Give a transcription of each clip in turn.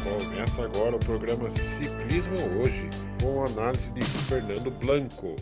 Começa agora o programa Ciclismo Hoje, com a análise de Fernando Blanco.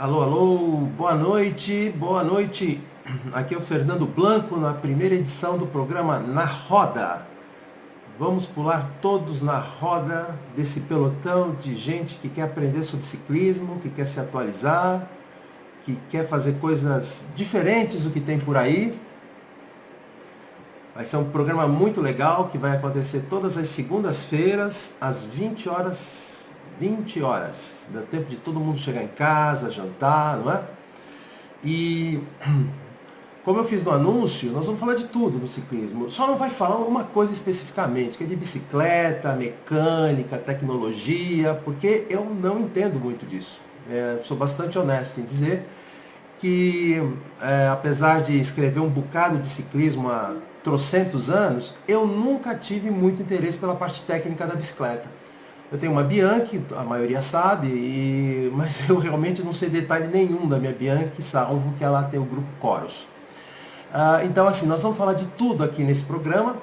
Alô, alô, boa noite. Aqui é o Fernando Blanco na primeira edição do programa Na Roda. Vamos pular todos na roda desse pelotão de gente que quer aprender sobre ciclismo, que quer se atualizar, que quer fazer coisas diferentes do que tem por aí. Vai ser um programa muito legal que vai acontecer todas as segundas-feiras, às 20 horas. Dá tempo de todo mundo chegar em casa, jantar, não é? E como eu fiz no anúncio, nós vamos falar de tudo no ciclismo. Só não vai falar uma coisa especificamente, que é de bicicleta, mecânica, tecnologia, porque eu não entendo muito disso. Sou bastante honesto em dizer que, apesar de escrever um bocado de ciclismo há trocentos anos, eu nunca tive muito interesse pela parte técnica da bicicleta. Eu tenho uma Bianchi, a maioria sabe, mas eu realmente não sei detalhe nenhum da minha Bianchi, salvo que ela tem o grupo Coros. Então, assim, nós vamos falar de tudo aqui nesse programa,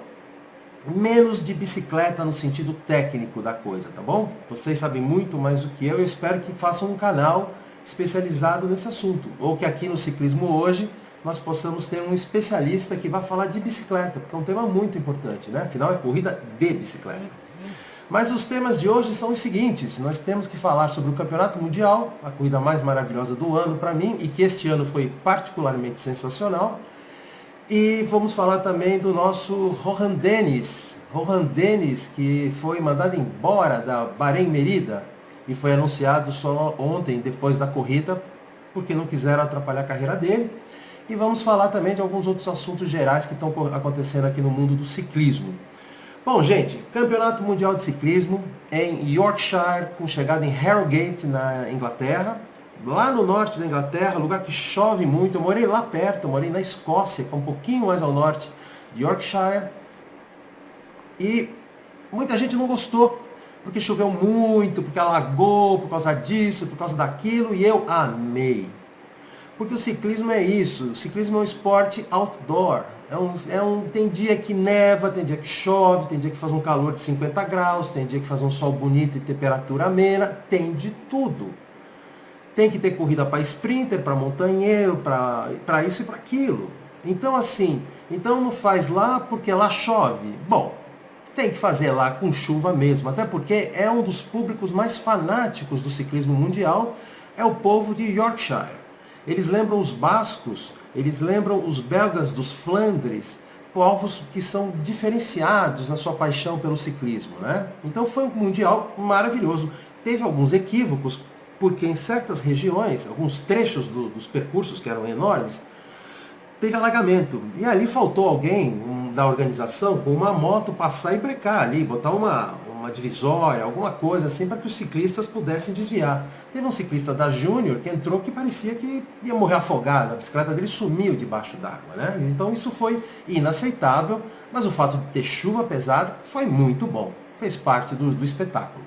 menos de bicicleta no sentido técnico da coisa, tá bom? Vocês sabem muito mais do que eu espero que façam um canal especializado nesse assunto, ou que aqui no Ciclismo Hoje nós possamos ter um especialista que vai falar de bicicleta, porque é um tema muito importante, né? Afinal, é corrida de bicicleta. Mas os temas de hoje são os seguintes: nós temos que falar sobre o Campeonato Mundial, a corrida mais maravilhosa do ano para mim, e que este ano foi particularmente sensacional. E vamos falar também do nosso Rohan Dennis, que foi mandado embora da Bahrein Merida e foi anunciado só ontem, depois da corrida, porque não quiseram atrapalhar a carreira dele. E vamos falar também de alguns outros assuntos gerais que estão acontecendo aqui no mundo do ciclismo. Bom, gente, Campeonato Mundial de Ciclismo em Yorkshire, com chegada em Harrogate, na Inglaterra, lá no norte da Inglaterra, lugar que chove muito. Eu morei lá perto, eu morei na Escócia, que é um pouquinho mais ao norte de Yorkshire, e muita gente não gostou, porque choveu muito, porque alagou, por causa disso, por causa daquilo, e eu amei. Porque o ciclismo é isso, o ciclismo é um esporte outdoor. Tem dia que neva, tem dia que chove, tem dia que faz um calor de 50 graus, tem dia que faz um sol bonito e temperatura amena, tem de tudo. Tem que ter corrida para sprinter, para montanheiro, para isso e para aquilo. Então então não faz lá porque lá chove. Bom, tem que fazer lá com chuva mesmo, até porque é um dos públicos mais fanáticos do ciclismo mundial, é o povo de Yorkshire. Eles lembram os bascos, eles lembram os belgas dos Flandres, povos que são diferenciados na sua paixão pelo ciclismo, né? Então foi um mundial maravilhoso. Teve alguns equívocos, porque em certas regiões, alguns trechos dos percursos que eram enormes, teve alagamento. E ali faltou alguém da organização com uma moto passar e brecar ali, botar uma divisória, alguma coisa assim, para que os ciclistas pudessem desviar. Teve um ciclista da Júnior que entrou que parecia que ia morrer afogado, a bicicleta dele sumiu debaixo d'água, né? Então isso foi inaceitável, mas o fato de ter chuva pesada foi muito bom, fez parte do espetáculo.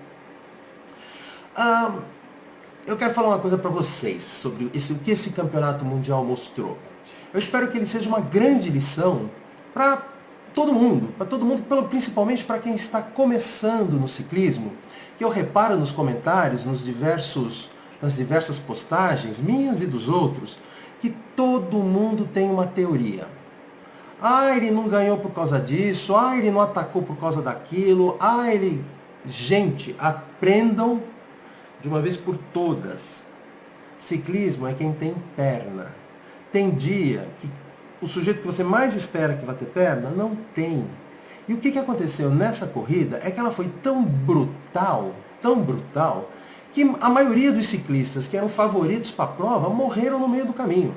Eu quero falar uma coisa para vocês sobre o que esse campeonato mundial mostrou. Eu espero que ele seja uma grande lição para todo mundo, principalmente para quem está começando no ciclismo, que eu reparo nos comentários, nas diversas postagens, minhas e dos outros, que todo mundo tem uma teoria. Ah, ele não ganhou por causa disso. Ah, ele não atacou por causa daquilo. Ah, ele... Gente, aprendam de uma vez por todas. Ciclismo é quem tem perna. Tem dia que o sujeito que você mais espera que vai ter perna, não tem. E o que aconteceu nessa corrida é que ela foi tão brutal, que a maioria dos ciclistas que eram favoritos para a prova morreram no meio do caminho.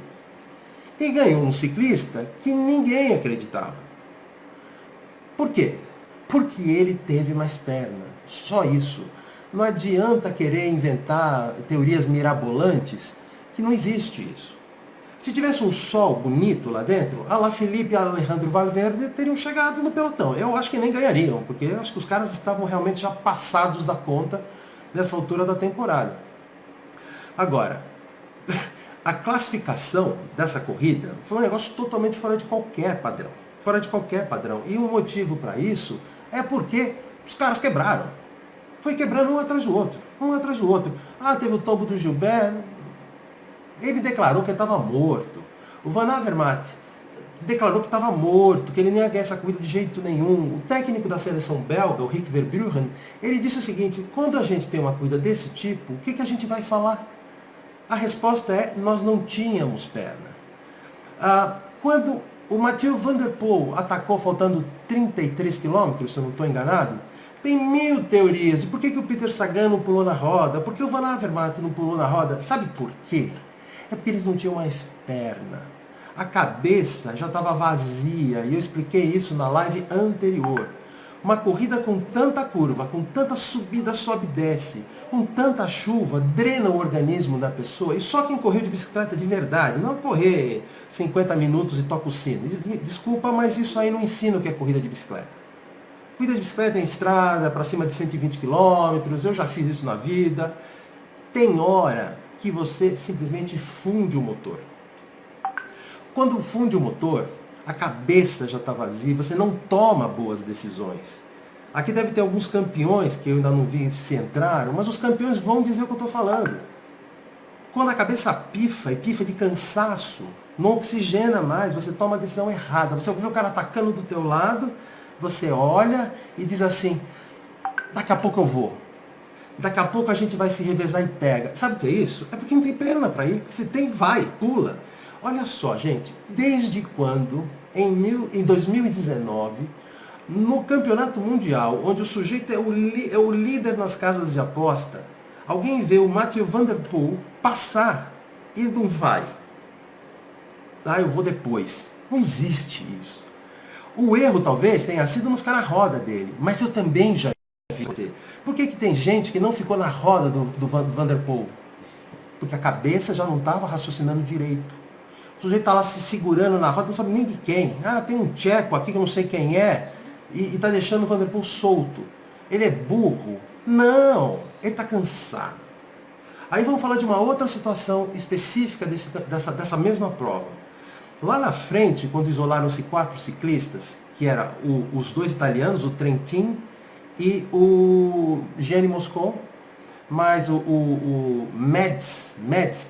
E ganhou um ciclista que ninguém acreditava. Por quê? Porque ele teve mais perna. Só isso. Não adianta querer inventar teorias mirabolantes, que não existe isso. Se tivesse um sol bonito lá dentro, Alaphilippe e Alejandro Valverde teriam chegado no pelotão. Eu acho que nem ganhariam, porque eu acho que os caras estavam realmente já passados da conta nessa altura da temporada. Agora, a classificação dessa corrida foi um negócio totalmente fora de qualquer padrão. Fora de qualquer padrão. E o motivo para isso é porque os caras quebraram. Foi quebrando um atrás do outro. Um atrás do outro. Ah, teve o tombo do Gilbert. Ele declarou que ele estava morto. O Van Avermaet declarou que estava morto, que ele não ia ganhar essa corrida de jeito nenhum. O técnico da seleção belga, o Rick Verbruggen, ele disse o seguinte: quando a gente tem uma corrida desse tipo, o que a gente vai falar? A resposta é: nós não tínhamos perna. Quando o Mathieu Van Der Poel atacou faltando 33 quilômetros, se eu não estou enganado, tem 1000 teorias. E por que o Peter Sagan não pulou na roda? Por que o Van Avermaet não pulou na roda? Sabe por quê? É porque eles não tinham mais perna. A cabeça já estava vazia, e eu expliquei isso na live anterior. Uma corrida com tanta curva, com tanta subida, sobe e desce, com tanta chuva, drena o organismo da pessoa. E só quem correu de bicicleta de verdade, não correr 50 minutos e toca o sino. Desculpa, mas isso aí não ensina o que é corrida de bicicleta. Corrida de bicicleta em estrada, para cima de 120 quilômetros, eu já fiz isso na vida. Tem hora que você simplesmente funde o motor. Quando funde o motor, a cabeça já está vazia, você não toma boas decisões. Aqui deve ter alguns campeões que eu ainda não vi se entraram, mas os campeões vão dizer o que eu estou falando. Quando a cabeça pifa, e pifa de cansaço, não oxigena mais, você toma a decisão errada. Você vê o cara atacando do teu lado, você olha e diz assim: daqui a pouco eu vou. Daqui a pouco a gente vai se revezar e pega. Sabe o que é isso? É porque não tem perna para ir. Porque se tem, vai, pula. Olha só, gente. Desde quando, em 2019, no campeonato mundial, onde o sujeito é o líder nas casas de aposta, alguém vê o Mathieu Van Der Poel passar e não vai? Ah, eu vou depois. Não existe isso. O erro talvez tenha sido não ficar na roda dele. Mas eu também já... Por que tem gente que não ficou na roda do Van Der Poel? Porque a cabeça já não estava raciocinando direito. O sujeito está lá se segurando na roda, não sabe nem de quem. Ah, tem um tcheco aqui que eu não sei quem é, e está deixando o Van Der Poel solto. Ele é burro? Não, ele está cansado. Aí vamos falar de uma outra situação específica dessa mesma prova. Lá na frente, quando isolaram-se 4 ciclistas, que eram os 2 italianos, o Trentin e o Gianni Moscon, mais o Mads,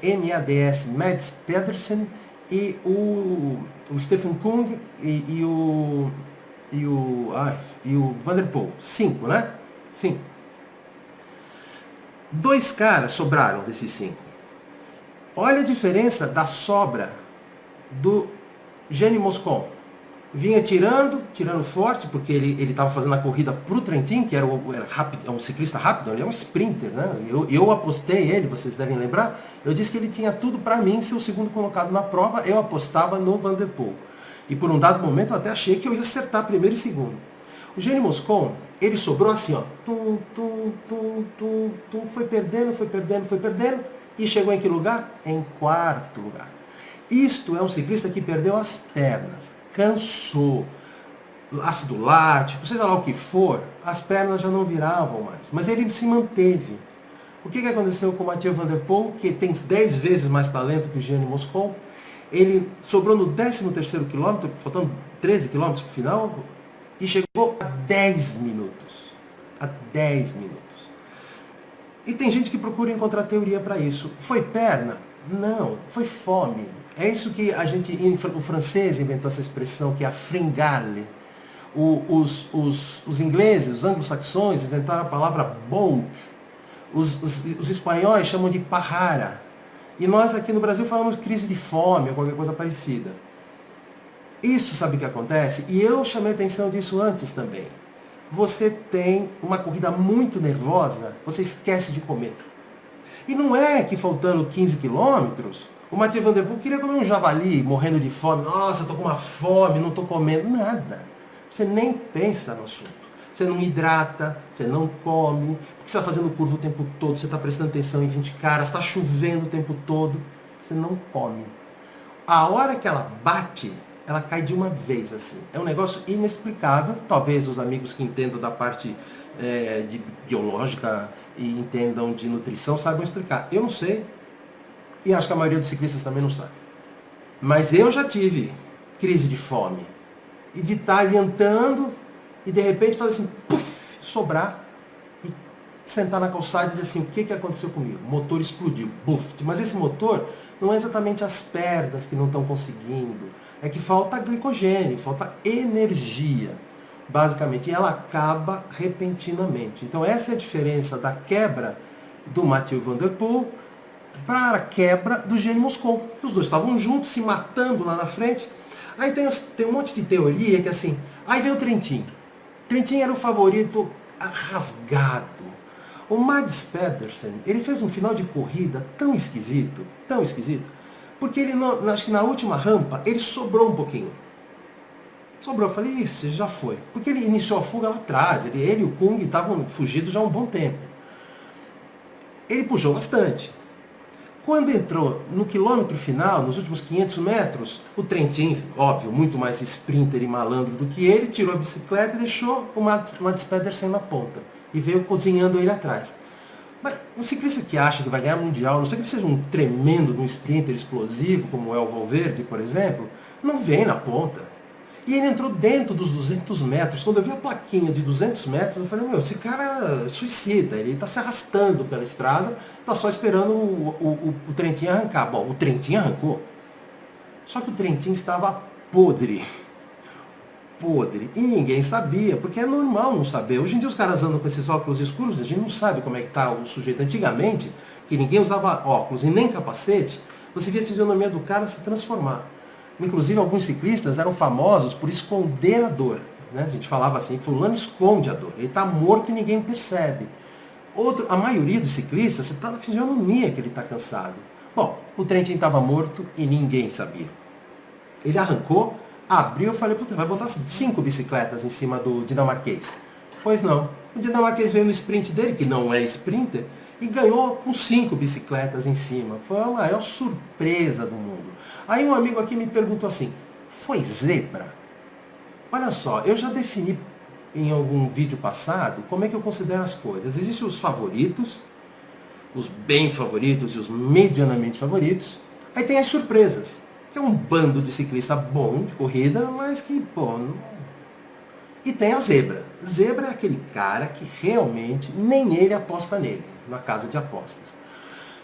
M-A-D-S, Mads Pedersen, e o Stefan Kung e o Van Der Poel. 5, né? 5. 2 caras sobraram desses 5. Olha a diferença da sobra do Gianni Moscon. Vinha tirando forte, porque ele estava fazendo a corrida para o Trentin, que era rápido, é um ciclista rápido, ele é um sprinter, né? Eu apostei ele, vocês devem lembrar, eu disse que ele tinha tudo para mim ser o segundo colocado na prova, eu apostava no Van Der Poel. E por um dado momento eu até achei que eu ia acertar primeiro e segundo. O Gianni Moscon, ele sobrou assim, ó, foi perdendo, e chegou em que lugar? Em 4º lugar. Isto é um ciclista que perdeu as pernas, cansou, ácido lático, seja lá o que for, as pernas já não viravam mais. Mas ele se manteve. O que aconteceu com o Mathieu Van Der Poel, que tem 10 vezes mais talento que o Gianni Moscon? Ele sobrou no 13º quilômetro, faltando 13 quilômetros para o final, e chegou a 10 minutos. A 10 minutos. E tem gente que procura encontrar teoria para isso. Foi perna? Não, foi fome. É isso que o francês inventou essa expressão, que é a fringale. Os ingleses, os anglo-saxões, inventaram a palavra bonk. Os espanhóis chamam de parrara. E nós aqui no Brasil falamos crise de fome ou qualquer coisa parecida. Isso, sabe o que acontece? E eu chamei atenção disso antes também. Você tem uma corrida muito nervosa, você esquece de comer. E não é que faltando 15 quilômetros, o Mathieu Van Der Poel queria comer um javali, morrendo de fome. Nossa, estou com uma fome, não estou comendo. Nada. Você nem pensa no assunto. Você não hidrata, você não come, porque você está fazendo curva o tempo todo, você está prestando atenção em 20 caras, está chovendo o tempo todo, você não come. A hora que ela bate, ela cai de uma vez assim. É um negócio inexplicável. Talvez os amigos que entendam da parte de biológica e entendam de nutrição saibam explicar. Eu não sei, e acho que a maioria dos ciclistas também não sabe. Mas eu já tive crise de fome. E de estar ali andando e de repente fazer assim, puff, sobrar e sentar na calçada e dizer assim, o que aconteceu comigo? O motor explodiu, puff. Mas esse motor não é exatamente as pernas que não estão conseguindo. É que falta glicogênio, falta energia, basicamente. E ela acaba repentinamente. Então essa é a diferença da quebra do Mathieu Van Der Poel para a quebra do Gianni Moscon. Os dois estavam juntos, se matando lá na frente. Aí tem um monte de teoria que assim, aí vem o Trentin. Trentin era o favorito rasgado. O Mads Pedersen, ele fez um final de corrida tão esquisito, porque ele, acho que na última rampa, ele sobrou um pouquinho. Sobrou, eu falei, isso já foi. Porque ele iniciou a fuga lá atrás, ele e o Kung estavam fugidos já há um bom tempo. Ele puxou bastante. Quando entrou no quilômetro final, nos últimos 500 metros, o Trentin, óbvio, muito mais sprinter e malandro do que ele, tirou a bicicleta e deixou o Mads Pedersen na ponta. E veio cozinhando ele atrás. Mas um ciclista que acha que vai ganhar mundial, não sei que ele seja um tremendo, um sprinter explosivo, como é o Valverde, por exemplo, não vem na ponta. E ele entrou dentro dos 200 metros. Quando eu vi a plaquinha de 200 metros, eu falei, esse cara suicida, ele está se arrastando pela estrada, está só esperando o Trentin arrancar. Bom, o Trentin arrancou. Só que o Trentin estava podre. E ninguém sabia, porque é normal não saber. Hoje em dia os caras andam com esses óculos escuros, a gente não sabe como é que está o sujeito. Antigamente, que ninguém usava óculos e nem capacete, você via a fisionomia do cara se transformar. Inclusive, alguns ciclistas eram famosos por esconder a dor. Né? A gente falava assim, fulano esconde a dor. Ele está morto e ninguém percebe. A maioria dos ciclistas, você está na fisionomia que ele está cansado. Bom, o Trentin estava morto e ninguém sabia. Ele arrancou, abriu, eu falei, vai botar 5 bicicletas em cima do dinamarquês. Pois não. O dinamarquês veio no sprint dele, que não é sprinter, e ganhou com 5 bicicletas em cima. Foi a maior surpresa do mundo. Aí um amigo aqui me perguntou assim, foi zebra? Olha só, eu já defini em algum vídeo passado como é que eu considero as coisas. Existem os favoritos, os bem favoritos e os medianamente favoritos. Aí tem as surpresas, que é um bando de ciclista bom de corrida, mas que, não... E tem a zebra. Zebra é aquele cara que realmente nem ele aposta nele, na casa de apostas.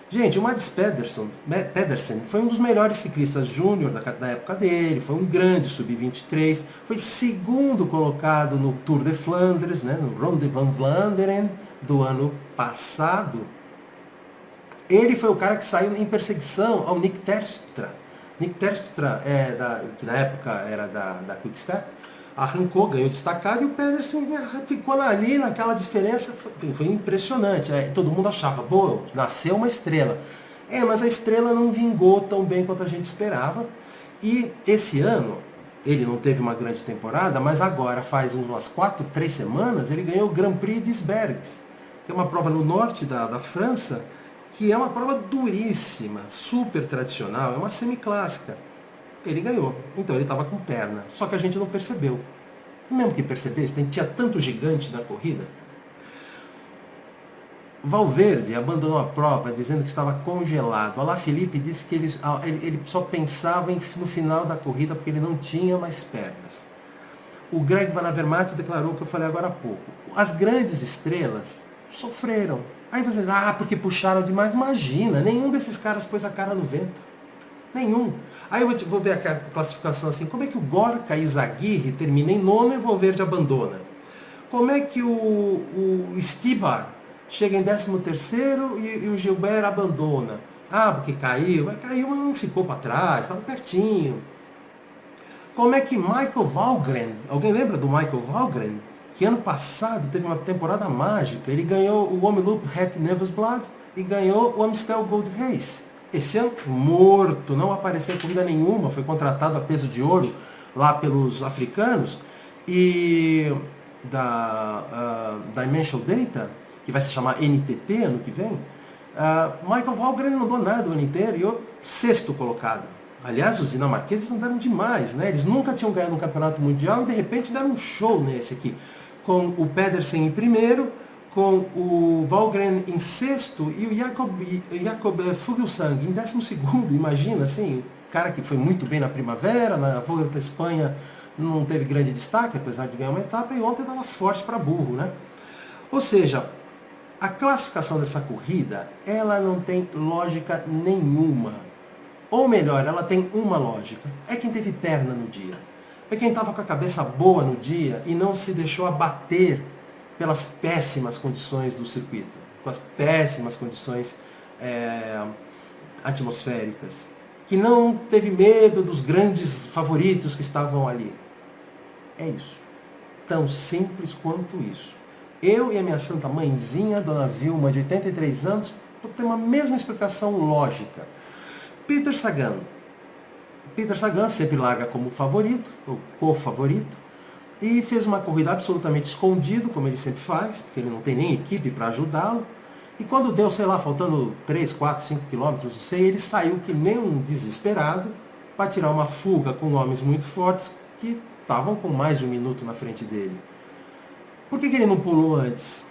Gente, o Mads Pedersen foi um dos melhores ciclistas júnior da época dele, foi um grande sub-23, foi segundo colocado no Tour de Flandres, né, no Ronde van Vlaanderen do ano passado. Ele foi o cara que saiu em perseguição ao Nick Terpstra. Nick Terpstra, que na época era da Quick Step, arrancou, ganhou destacado, e o Pedersen ficou ali naquela diferença, foi impressionante. Todo mundo achava, nasceu uma estrela. Mas a estrela não vingou tão bem quanto a gente esperava. E esse ano, ele não teve uma grande temporada, mas agora faz umas 3 semanas, ele ganhou o Grand Prix d'Isbergues, que é uma prova no norte da França, que é uma prova duríssima, super tradicional, é uma semiclássica. Ele ganhou, então ele estava com perna, só que a gente não percebeu. Mesmo que percebesse, tinha tanto gigante na corrida. Valverde abandonou a prova dizendo que estava congelado. Alaphilippe disse que ele só pensava no final da corrida porque ele não tinha mais pernas. O Greg Van Avermaet declarou o que eu falei agora há pouco. As grandes estrelas sofreram. Aí você diz, porque puxaram demais. Imagina, nenhum desses caras pôs a cara no vento. Nenhum. Aí eu vou ver a classificação assim, como é que o Gorka Izaguirre termina em nono e o Valverde abandona? Como é que o Stibar chega em 13º e o Gilbert abandona? Ah, porque caiu. Mas caiu, mas não ficou para trás, estava pertinho. Como é que Michael Valgren, alguém lembra do Michael Valgren? Que ano passado teve uma temporada mágica. Ele ganhou o Omloop Het Nevensblad e ganhou o Amstel Gold Race. Esse ano, morto, não apareceu em corrida nenhuma, foi contratado a peso de ouro lá pelos africanos. E da Dimensional Data, que vai se chamar NTT ano que vem, Michael Valgren não andou nada o ano inteiro e eu sexto colocado. Aliás, os dinamarqueses andaram demais, né? Eles nunca tinham ganhado um campeonato mundial e de repente deram um show nesse aqui. Com o Pedersen em primeiro, com o Valgren em sexto e o Jakob Fuglsang em 12º. Imagina, assim, o cara que foi muito bem na primavera, na Volta da Espanha não teve grande destaque, apesar de ganhar uma etapa, e ontem estava forte para burro, né? Ou seja, a classificação dessa corrida, ela não tem lógica nenhuma. Ou melhor, ela tem uma lógica. É quem teve perna no dia. É quem estava com a cabeça boa no dia e não se deixou abater pelas péssimas condições do circuito, com as péssimas condições atmosféricas. Que não teve medo dos grandes favoritos que estavam ali. É isso. Tão simples quanto isso. Eu e a minha santa mãezinha, Dona Vilma, de 83 anos, tem uma mesma explicação lógica. Peter Sagan. Peter Sagan sempre larga como favorito, ou co-favorito, e fez uma corrida absolutamente escondido, como ele sempre faz, porque ele não tem nem equipe para ajudá-lo. E quando deu, sei lá, faltando 3, 4, 5 quilômetros, não sei, ele saiu que nem um desesperado para tirar uma fuga com homens muito fortes que estavam com mais de 1 minuto na frente dele. Por que ele não pulou antes?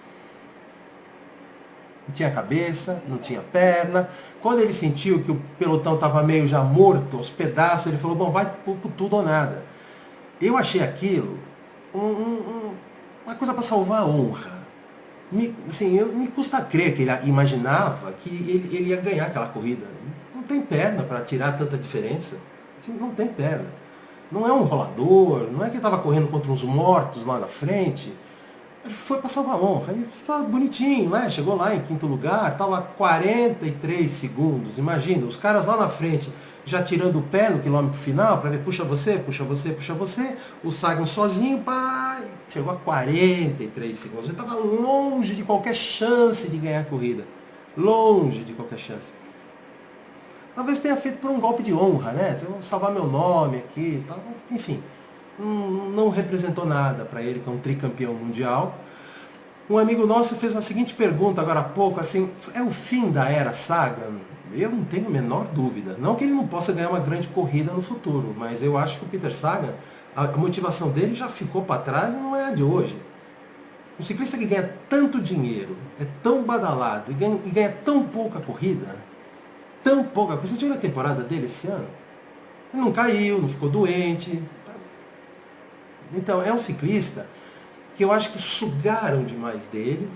Não tinha cabeça, não tinha perna. Quando ele sentiu que o pelotão estava meio já morto, aos pedaços, ele falou, bom, vai por tudo ou nada. Eu achei aquilo uma coisa para salvar a honra. Me custa crer que ele imaginava que ele ia ganhar aquela corrida. Não tem perna para tirar tanta diferença. Assim, não tem perna. Não é um rolador, não é que ele estava correndo contra uns mortos lá na frente. Ele foi para salvar a honra. Ele foi bonitinho, né? Chegou lá em 5º lugar, estava a 43 segundos. Imagina, os caras lá na frente já tirando o pé no quilômetro final para ver, puxa você, puxa você, puxa você. O Sagan sozinho, pá, chegou a 43 segundos. Ele estava longe de qualquer chance de ganhar a corrida. Longe de qualquer chance. Talvez tenha feito por um golpe de honra, né? Eu vou salvar meu nome aqui e tal. Enfim. Não representou nada para ele, que é um tricampeão mundial. Um amigo nosso fez a seguinte pergunta agora há pouco, assim, é o fim da era Sagan? Eu não tenho a menor dúvida. Não que ele não possa ganhar uma grande corrida no futuro, mas eu acho que o Peter Sagan, a motivação dele já ficou para trás e não é a de hoje. Um ciclista que ganha tanto dinheiro, é tão badalado e ganha tão pouca corrida, tão pouca coisa. Você viu a temporada dele esse ano? Ele não caiu, não ficou doente. Então, é um ciclista que eu acho que sugaram demais dele.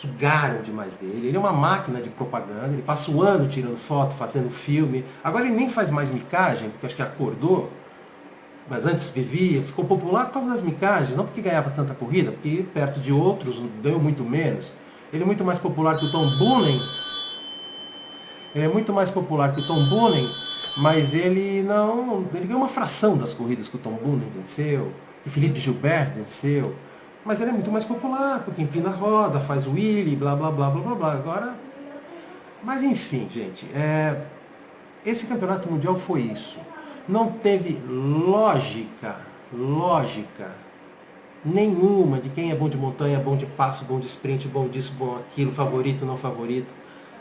Ele é uma máquina de propaganda, ele passa o ano tirando foto, fazendo filme. Agora ele nem faz mais micagem, porque acho que acordou. Mas antes vivia, ficou popular por causa das micagens, não porque ganhava tanta corrida, porque perto de outros ganhou muito menos. Ele é muito mais popular que o Tom Boonen. Mas ele ganhou uma fração das corridas que o Tom Boonen venceu, que o Felipe Gilbert venceu. Mas ele é muito mais popular, porque empina a roda, faz o wheelie, blá, blá, blá, blá, blá, blá. Agora, mas enfim, gente, esse campeonato mundial foi isso. Não teve lógica nenhuma de quem é bom de montanha, bom de passo, bom de sprint, bom disso, bom aquilo, favorito, não favorito.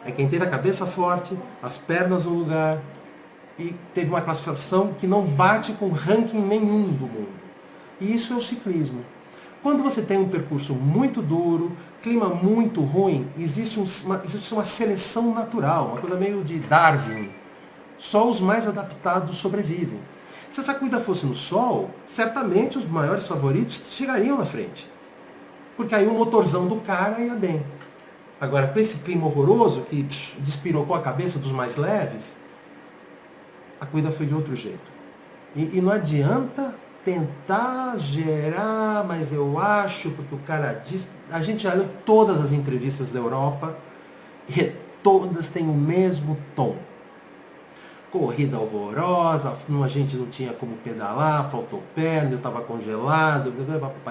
É quem teve a cabeça forte, as pernas no lugar e teve uma classificação que não bate com ranking nenhum do mundo. E isso é o ciclismo. Quando você tem um percurso muito duro, clima muito ruim, existe uma seleção natural, uma coisa meio de Darwin. Só os mais adaptados sobrevivem. Se essa corrida fosse no sol, certamente os maiores favoritos chegariam na frente. Porque aí o motorzão do cara ia bem. Agora, com esse clima horroroso que despirocou a cabeça dos mais leves, a corrida foi de outro jeito. E não adianta tentar gerar, mas eu acho, porque o cara diz... A gente já leu todas as entrevistas da Europa e todas têm o mesmo tom. Corrida horrorosa, a gente não tinha como pedalar, faltou perna, eu estava congelado.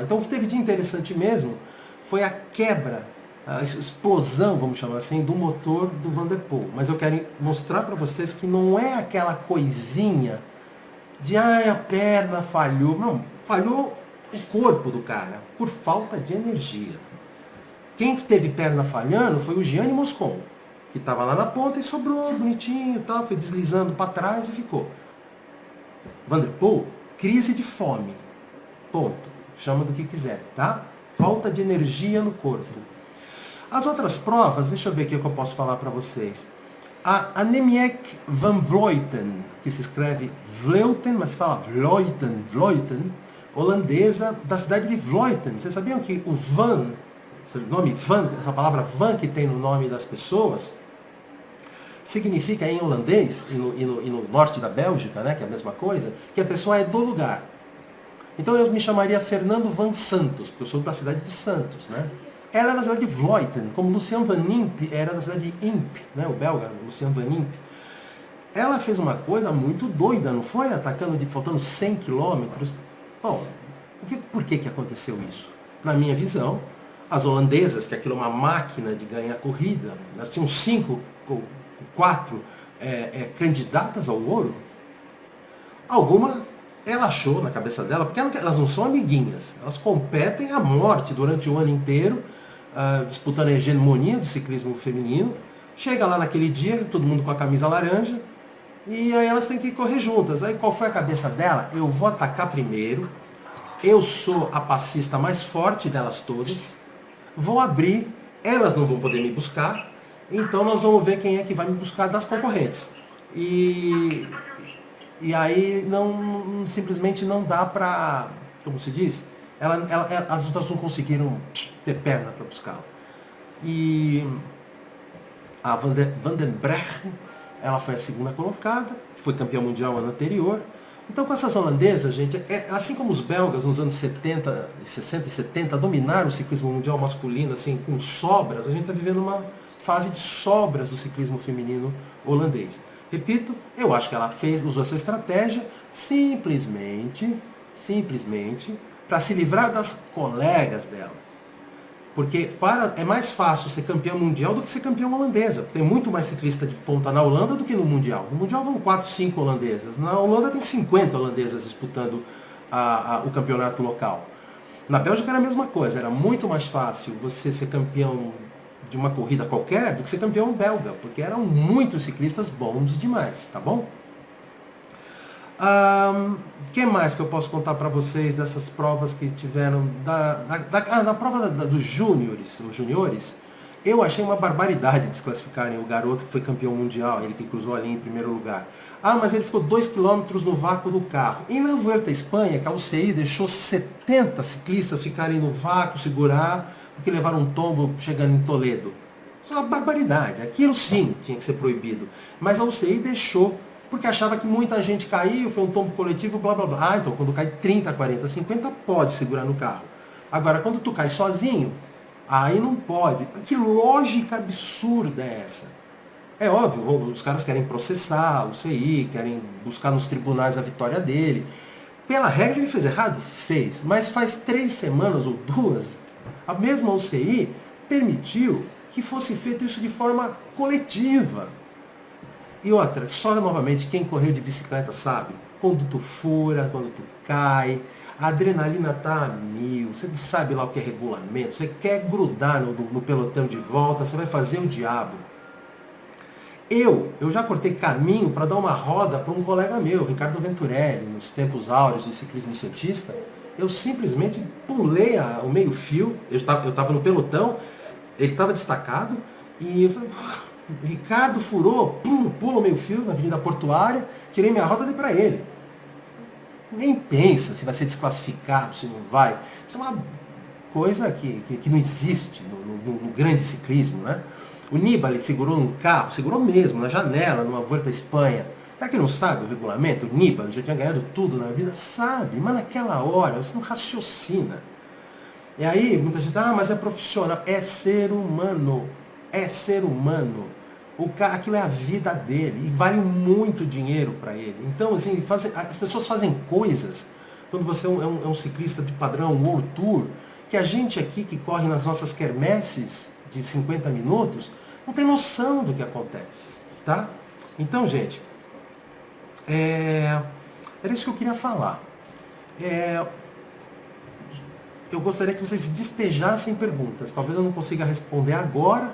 Então o que teve de interessante mesmo foi a quebra, a explosão, vamos chamar assim, do motor do Van der Poel. Mas eu quero mostrar para vocês que não é aquela coisinha de a perna falhou. Não, falhou o corpo do cara, por falta de energia. Quem teve perna falhando foi o Gianni Moscon, que estava lá na ponta e sobrou bonitinho, tal, foi deslizando para trás e ficou. Van der Poel, crise de fome. Ponto. Chama do que quiser, tá? Falta de energia no corpo. As outras provas, deixa eu ver aqui o que eu posso falar para vocês. A Annemiek van Vleuten, que se escreve Vleuten, mas se fala Vleuten, holandesa da cidade de Vleuten. Vocês sabiam que o van, esse nome van, essa palavra van que tem no nome das pessoas, significa em holandês, e no norte da Bélgica, né, que é a mesma coisa, que a pessoa é do lugar. Então eu me chamaria Fernando Van Santos, porque eu sou da cidade de Santos, né? Ela era da cidade de Vleuten, como Lucien Van Impe era da cidade de Imp, né, o belga, Lucien Van Impe. Ela fez uma coisa muito doida, não foi? Atacando faltando 100 quilômetros. Bom, por que aconteceu isso? Na minha visão, as holandesas, que aquilo é uma máquina de ganhar corrida, elas tinham 4 candidatas ao ouro. Alguma ela achou na cabeça dela, porque elas não são amiguinhas, elas competem à morte durante o ano inteiro, disputando a hegemonia do ciclismo feminino. Chega lá naquele dia, todo mundo com a camisa laranja, e aí elas têm que correr juntas. Aí qual foi a cabeça dela? Eu vou atacar primeiro, eu sou a passista mais forte delas todas, vou abrir, elas não vão poder me buscar, então nós vamos ver quem é que vai me buscar das concorrentes. E aí simplesmente não dá pra, como se diz, as outras não conseguiram ter perna para buscá-la. E a Van den Breggen, ela foi a segunda colocada, foi campeã mundial ano anterior. Então com essas holandesas, gente, assim como os belgas nos anos 60 e 70 dominaram o ciclismo mundial masculino assim com sobras, a gente está vivendo uma fase de sobras do ciclismo feminino holandês. Repito, eu acho que ela usou essa estratégia simplesmente para se livrar das colegas dela. Porque é mais fácil ser campeã mundial do que ser campeã holandesa. Tem muito mais ciclista de ponta na Holanda do que no Mundial. No Mundial vão 4, 5 holandesas. Na Holanda tem 50 holandesas disputando o campeonato local. Na Bélgica era a mesma coisa. Era muito mais fácil você ser campeão de uma corrida qualquer do que ser campeão belga. Porque eram muitos ciclistas bons demais, tá bom? O que mais que eu posso contar para vocês dessas provas que tiveram na prova dos júniores, os juniores? Eu achei uma barbaridade desclassificarem o garoto que foi campeão mundial, ele que cruzou ali em primeiro lugar. Mas ele ficou 2 km no vácuo do carro. E na Vuelta à Espanha, que a UCI deixou 70 ciclistas ficarem no vácuo, segurar, porque levaram um tombo chegando em Toledo. Isso é uma barbaridade. Aquilo sim tinha que ser proibido. Mas a UCI deixou, porque achava que muita gente caiu, foi um tombo coletivo, blá blá blá. Então quando cai 30, 40, 50, pode segurar no carro. Agora, quando tu cai sozinho, aí não pode. Que lógica absurda é essa? É óbvio, os caras querem processar o UCI, querem buscar nos tribunais a vitória dele. Pela regra ele fez errado? Fez. Mas faz 3 semanas ou 2, a mesma UCI permitiu que fosse feito isso de forma coletiva. E outra, só novamente, quem correu de bicicleta sabe, quando tu fura, quando tu cai, a adrenalina tá a 1000, você sabe lá o que é regulamento, você quer grudar no pelotão de volta, você vai fazer o diabo. Eu já cortei caminho para dar uma roda para um colega meu, Ricardo Venturelli, nos tempos áureos de ciclismo cientista. Eu simplesmente pulei o meio fio, eu estava no pelotão, ele estava destacado, e eu falei, Ricardo furou, pula o meio fio na Avenida Portuária, tirei minha roda e dei para ele. Nem pensa se vai ser desclassificado, se não vai. Isso é uma coisa que não existe no grande ciclismo, né? O Nibali segurou um carro, segurou mesmo, na janela, numa Vuelta à Espanha. Será que não sabe o regulamento? O Nibali já tinha ganhado tudo na vida? Sabe, mas naquela hora você não raciocina. E aí, muita gente, mas é profissional. É ser humano. É ser humano. Aquilo é a vida dele. E vale muito dinheiro para ele. Então, assim, as pessoas fazem coisas, quando você é um ciclista de padrão World Tour, que a gente aqui que corre nas nossas quermesses de 50 minutos, não tem noção do que acontece. Tá? Então, gente, era isso que eu queria falar. Eu gostaria que vocês despejassem perguntas. Talvez eu não consiga responder agora,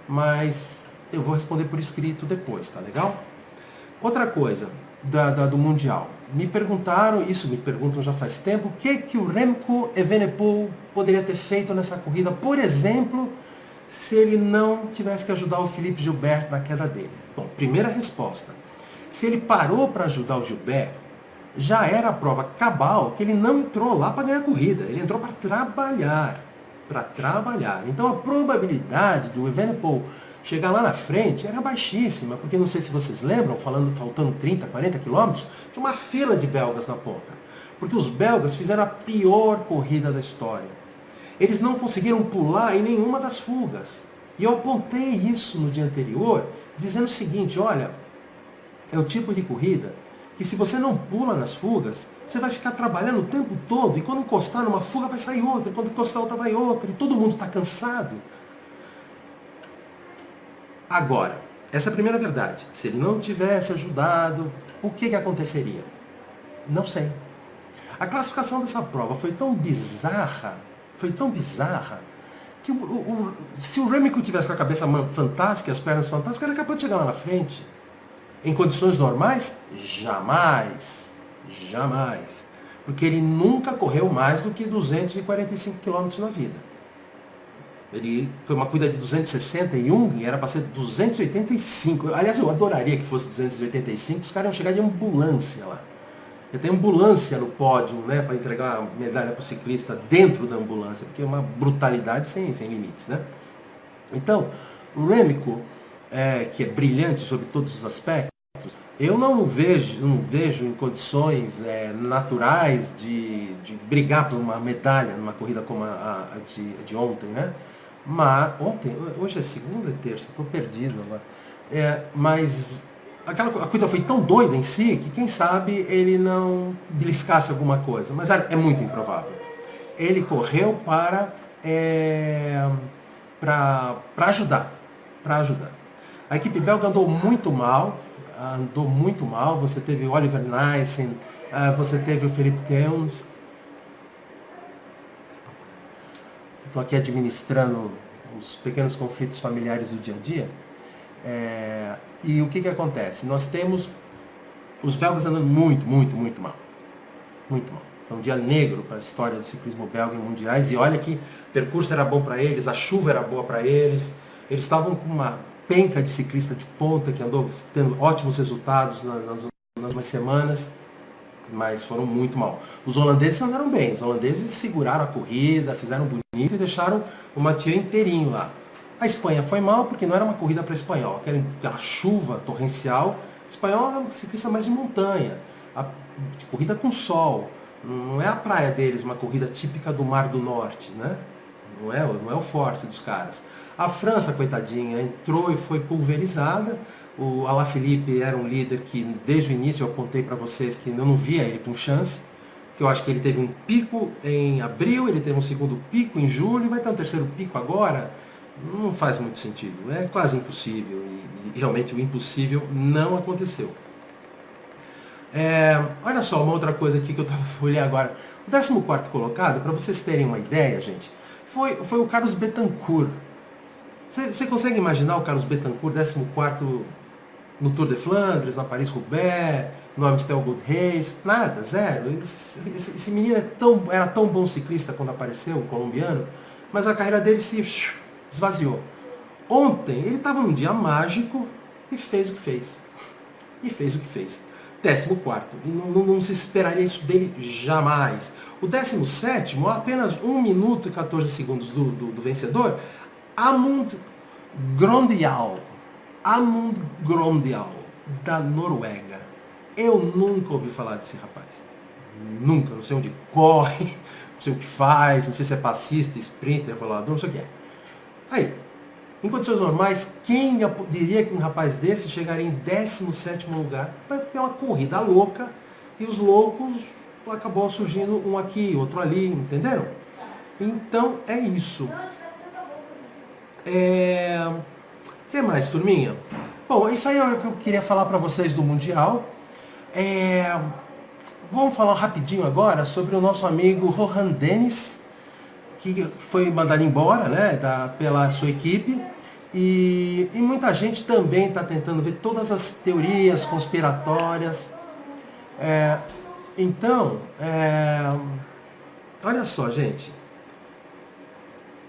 mas eu vou responder por escrito depois, tá legal? Outra coisa do Mundial. Me perguntam já faz tempo, o que o Remco Evenepoel poderia ter feito nessa corrida, por exemplo, se ele não tivesse que ajudar o Felipe Gilbert na queda dele. Bom, primeira resposta. Se ele parou para ajudar o Gilbert, já era a prova cabal que ele não entrou lá para ganhar a corrida, ele entrou para trabalhar. Então a probabilidade do Evenepoel chegar lá na frente era baixíssima, porque não sei se vocês lembram, faltando 30, 40 quilômetros, tinha uma fila de belgas na ponta. Porque os belgas fizeram a pior corrida da história. Eles não conseguiram pular em nenhuma das fugas. E eu apontei isso no dia anterior, dizendo o seguinte, olha, é o tipo de corrida que se você não pula nas fugas, você vai ficar trabalhando o tempo todo, e quando encostar numa fuga vai sair outra, e quando encostar outra vai outra, e todo mundo está cansado. Agora, essa é a primeira verdade. Se ele não tivesse ajudado, o que aconteceria? Não sei. A classificação dessa prova foi tão bizarra, que se o Remco tivesse com a cabeça fantástica e as pernas fantásticas, era capaz de chegar lá na frente. Em condições normais? Jamais. Porque ele nunca correu mais do que 245 km na vida. Ele foi uma corrida de 261 e era para ser 285. Aliás, eu adoraria que fosse 285, os caras iam chegar de ambulância lá. Eu tenho ambulância no pódio, né, para entregar a medalha para o ciclista dentro da ambulância, porque é uma brutalidade sem limites, né? Então, o Remco, que é brilhante sobre todos os aspectos, eu não vejo em condições naturais de brigar por uma medalha numa corrida como a de ontem, né? Mas hoje é segunda e terça, estou perdido agora. Mas a corrida foi tão doida em si que quem sabe ele não beliscasse alguma coisa, mas é muito improvável. Ele correu para ajudar. A equipe belga andou muito mal. Você teve o Oliver Nyssen, você teve o Philippe Teuns. Estou aqui administrando os pequenos conflitos familiares do dia a dia. E o que acontece? Nós temos os belgas andando muito mal. Muito mal. Foi um dia negro para a história do ciclismo belga em mundiais. E olha que o percurso era bom para eles, a chuva era boa para eles. Eles estavam com uma penca de ciclista de ponta que andou tendo ótimos resultados nas últimas semanas, mas foram muito mal. Os holandeses andaram bem, os holandeses seguraram a corrida, fizeram bonito e deixaram o Mathieu inteirinho lá. A Espanha foi mal porque não era uma corrida para espanhol, aquela chuva torrencial. O espanhol é um ciclista mais de montanha, de corrida com sol. Não é a praia deles, uma corrida típica do Mar do Norte, né? Não é o forte dos caras. A França, coitadinha, entrou e foi pulverizada. O Alaphilippe era um líder que, desde o início, eu apontei para vocês que eu não via ele com chance. Que eu acho que ele teve um pico em abril, ele teve um segundo pico em julho, e vai ter um terceiro pico agora. Não faz muito sentido. É quase impossível. E realmente o impossível não aconteceu. Olha só, uma outra coisa aqui que eu estava olhando agora. O 14º colocado, para vocês terem uma ideia, gente, foi o Carlos Betancourt. Você consegue imaginar o Carlos Betancourt, 14º no Tour de Flandres, na Paris-Roubaix, no Amstel Gold Race? Nada, zero. Esse menino era tão bom ciclista quando apareceu, o colombiano, mas a carreira dele se esvaziou. Ontem, ele estava num dia mágico e fez o que fez. 14º. E não se esperaria isso dele jamais. O 17º, a apenas 1 minuto e 14 segundos do vencedor, Amund Grondial. da Noruega. Eu nunca ouvi falar desse rapaz. Nunca, não sei onde corre, não sei o que faz, não sei se é passista, sprinter, rolador, não sei o que é. Aí, em condições normais, quem diria que um rapaz desse chegaria em 17º lugar? Porque é uma corrida louca e os loucos acabou surgindo um aqui, outro ali, entenderam? Então é isso. O que mais, turminha? Bom, isso aí é o que eu queria falar para vocês do Mundial. Vamos falar rapidinho agora sobre o nosso amigo Rohan Dennis, que foi mandado embora, né, pela sua equipe. E muita gente também está tentando ver todas as teorias conspiratórias. Então, olha só, gente.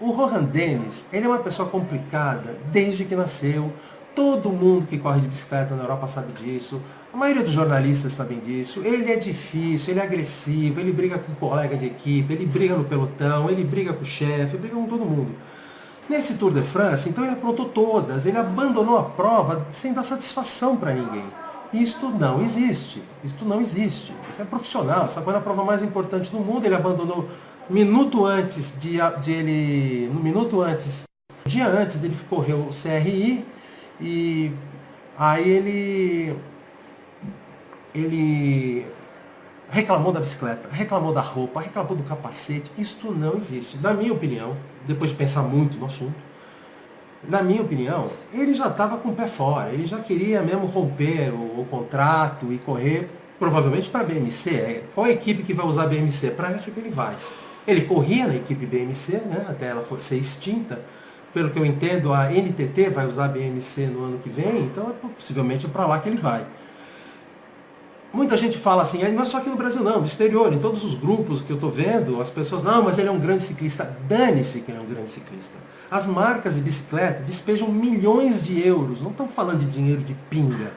O Rohan Dennis, ele é uma pessoa complicada desde que nasceu. Todo mundo que corre de bicicleta na Europa sabe disso. A maioria dos jornalistas sabem disso. Ele é difícil, ele é agressivo, ele briga com um colega de equipe, ele briga no pelotão, ele briga com o chefe, ele briga com todo mundo. Nesse Tour de France, então ele aprontou todas, ele abandonou a prova sem dar satisfação para ninguém. Isto não existe, isto não existe. Isso é profissional, essa foi a prova mais importante do mundo, ele abandonou um dia antes dele correr o CRI, e aí ele reclamou da bicicleta, reclamou da roupa, reclamou do capacete. Isto não existe. Na minha opinião, depois de pensar muito no assunto, na minha opinião, ele já estava com o pé fora. Ele já queria mesmo romper o contrato e correr, provavelmente, para a BMC. Qual a equipe que vai usar a BMC? Para essa que ele vai. Ele corria na equipe BMC, né, até ela ser extinta. Pelo que eu entendo, a NTT vai usar a BMC no ano que vem, então possivelmente é para lá que ele vai. Muita gente fala assim, não é só aqui no Brasil não, no exterior, em todos os grupos que eu estou vendo, as pessoas, não, mas ele é um grande ciclista. Dane-se que ele é um grande ciclista. As marcas de bicicleta despejam milhões de euros, não estão falando de dinheiro de pinga.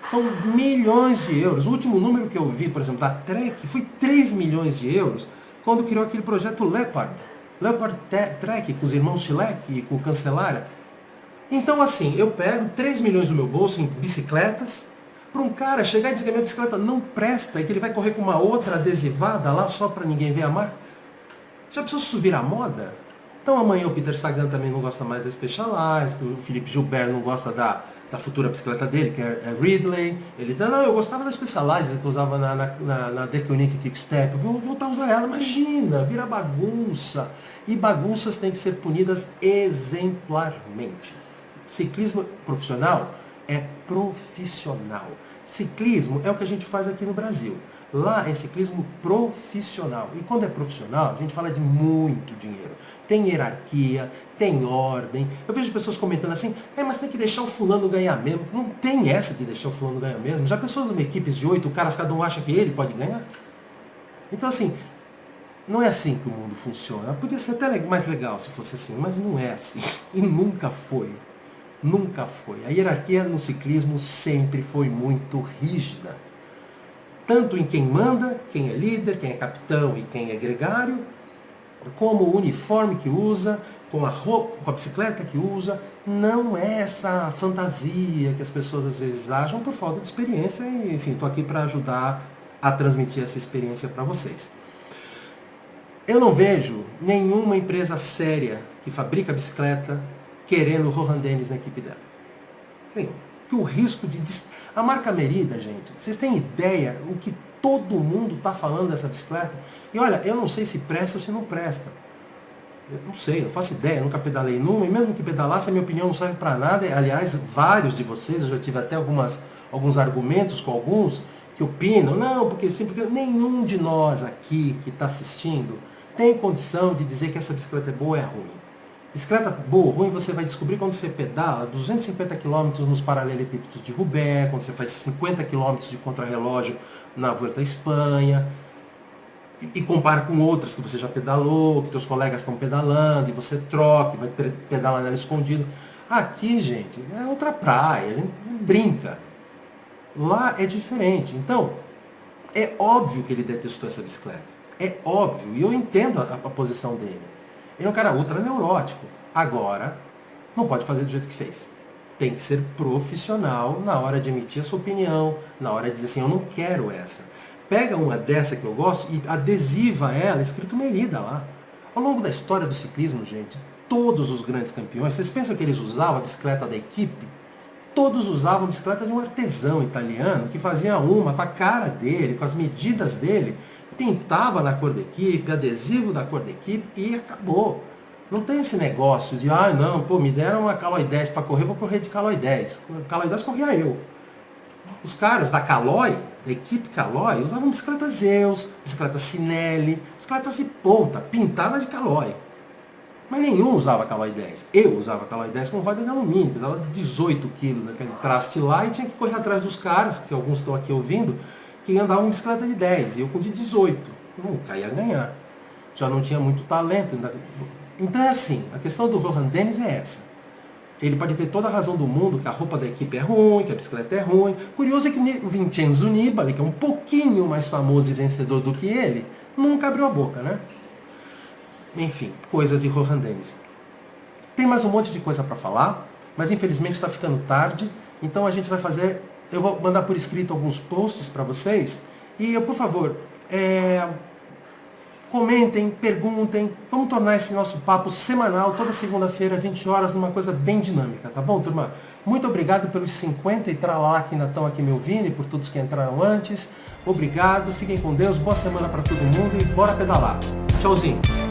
São milhões de euros. O último número que eu vi, por exemplo, da Trek, foi 3 milhões de euros, quando criou aquele projeto Leopard Trek, com os irmãos Schleck e com o Cancellara. Então assim, eu pego 3 milhões no meu bolso em bicicletas, para um cara chegar e dizer que a minha bicicleta não presta e que ele vai correr com uma outra adesivada lá só para ninguém ver a marca. Já pensou se isso virar moda? Então amanhã o Peter Sagan também não gosta mais da Specialized, o Felipe Gilbert não gosta da futura bicicleta dele, que é Ridley. Ele diz, não, eu gostava da Specialized que eu usava na Deceuninck Quickstep, vou voltar a usar ela. Imagina, vira bagunça. E bagunças têm que ser punidas exemplarmente. Ciclismo profissional é profissional. Ciclismo é o que a gente faz aqui no Brasil. Lá é ciclismo profissional. E quando é profissional, a gente fala de muito dinheiro. Tem hierarquia, tem ordem. Eu vejo pessoas comentando assim, mas tem que deixar o fulano ganhar mesmo. Não tem essa de deixar o fulano ganhar mesmo. Já pessoas em equipes de 8 caras, cada um acha que ele pode ganhar? Então assim, não é assim que o mundo funciona. Podia ser até mais legal se fosse assim, mas não é assim. E nunca foi. Nunca foi. A hierarquia no ciclismo sempre foi muito rígida. Tanto em quem manda, quem é líder, quem é capitão e quem é gregário, como o uniforme que usa, com a roupa, com a bicicleta que usa. Não é essa fantasia que as pessoas às vezes acham por falta de experiência. E, enfim, estou aqui para ajudar a transmitir essa experiência para vocês. Eu não vejo nenhuma empresa séria que fabrica bicicleta querendo o Rohan Dennis na equipe dela. Que o risco de... A marca Merida, gente, vocês têm ideia o que todo mundo está falando dessa bicicleta? E olha, eu não sei se presta ou se não presta. Eu não sei, não faço ideia, nunca pedalei numa, e mesmo que pedalasse, a minha opinião não serve para nada. Aliás, vários de vocês, eu já tive até alguns argumentos com alguns, que opinam, não, porque sim, porque nenhum de nós aqui que está assistindo tem condição de dizer que essa bicicleta é boa ou é ruim. Bicicleta boa ou ruim você vai descobrir quando você pedala 250 km nos paralelepípedos de Roubaix, quando você faz 50 km de contrarrelógio na Vuelta à Espanha, e compara com outras que você já pedalou, que teus colegas estão pedalando, e você troca, e vai pedalar nela escondido. Aqui, gente, é outra praia, a gente brinca. Lá é diferente. Então, é óbvio que ele detestou essa bicicleta. É óbvio, e eu entendo a posição dele. Ele é um cara ultra neurótico. Agora, não pode fazer do jeito que fez. Tem que ser profissional na hora de emitir a sua opinião, na hora de dizer assim, eu não quero essa. Pega uma dessa que eu gosto e adesiva ela, escrito Merida lá. Ao longo da história do ciclismo, gente, todos os grandes campeões, vocês pensam que eles usavam a bicicleta da equipe? Todos usavam a bicicleta de um artesão italiano que fazia uma com a cara dele, com as medidas dele, pintava na cor da equipe, adesivo da cor da equipe e acabou. Não tem esse negócio de, não, pô, me deram uma Caloi 10 para correr, vou correr de Caloi 10. Caloi 10 corria eu. Os caras da Caloi, da equipe Caloi, usavam bicicletas Zeus, bicicletas Sinelli, bicicletas de ponta, pintada de Caloi. Mas nenhum usava Caloi 10. Eu usava Caloi 10 com roda de alumínio, pesava 18 quilos, aquele traste lá, e tinha que correr atrás dos caras, que alguns estão aqui ouvindo, que andavam com bicicleta de 10, e eu com de 18. Nunca ia ganhar. Já não tinha muito talento. Então é assim, a questão do Rohan Dennis é essa. Ele pode ter toda a razão do mundo que a roupa da equipe é ruim, que a bicicleta é ruim. Curioso é que o Vincenzo Nibali, que é um pouquinho mais famoso e vencedor do que ele, nunca abriu a boca, né? Enfim, coisas de Rohan Dennis. Tem mais um monte de coisa para falar, mas infelizmente está ficando tarde, então a gente vai fazer... Eu vou mandar por escrito alguns posts para vocês, e por favor, comentem, perguntem, vamos tornar esse nosso papo semanal, toda segunda-feira, 20 horas, numa coisa bem dinâmica, tá bom, turma? Muito obrigado pelos 50 e tralá que ainda estão aqui me ouvindo e por todos que entraram antes. Obrigado, fiquem com Deus, boa semana para todo mundo e bora pedalar. Tchauzinho!